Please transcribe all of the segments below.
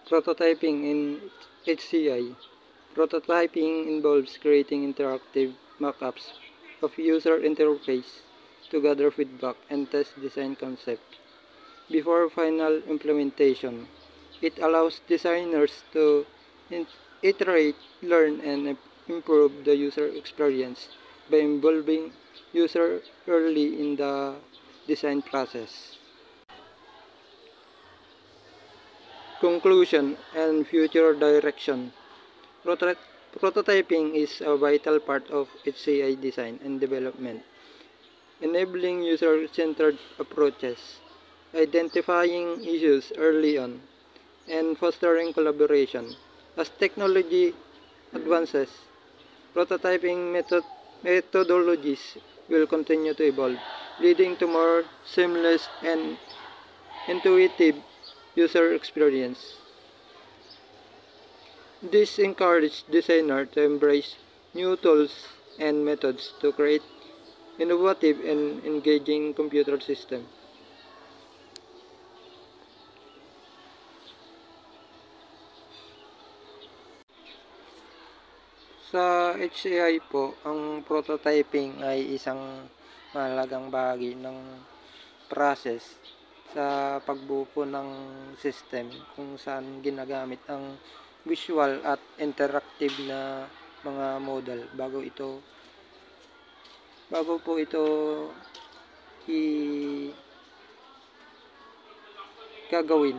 Prototyping in HCI. Prototyping involves creating interactive mock-ups of user interface to gather feedback and test design concept. Before final implementation, it allows designers to iterate, learn, and improve the user experience by involving user early in the design process. Conclusion and future direction. Prototyping is a vital part of HCI design and development, enabling user-centered approaches, identifying issues early on, and fostering collaboration. As technology advances, prototyping methodologies will continue to evolve, leading to more seamless and intuitive user experience. This encourages designers to embrace new tools and methods to create innovative and engaging computer systems. Sa HCI po, ang prototyping ay isang mahalagang bahagi ng process sa pagbuo po ng system kung saan ginagamit ang visual at interactive na mga model bago po ito i gagawin.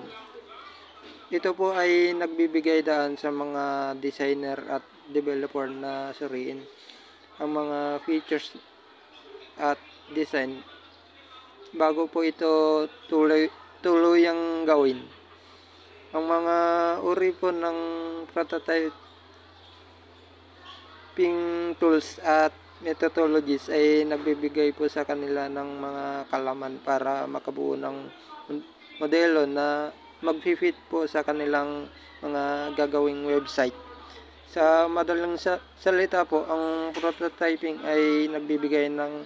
Ito po ay nagbibigay daan sa mga designer at developer na suriin ang mga features at design bago po ito tuluyang gawin. Ang mga uri po ng prototyping tools at methodologies ay nagbibigay po sa kanila ng mga kalaman para makabuo ng modelo na mag-fit po sa kanilang mga gagawing website. Sa madaling salita po, ang prototyping ay nagbibigay ng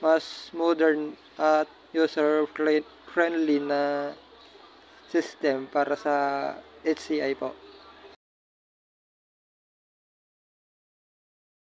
mas modern at user-friendly na system para sa HCI po.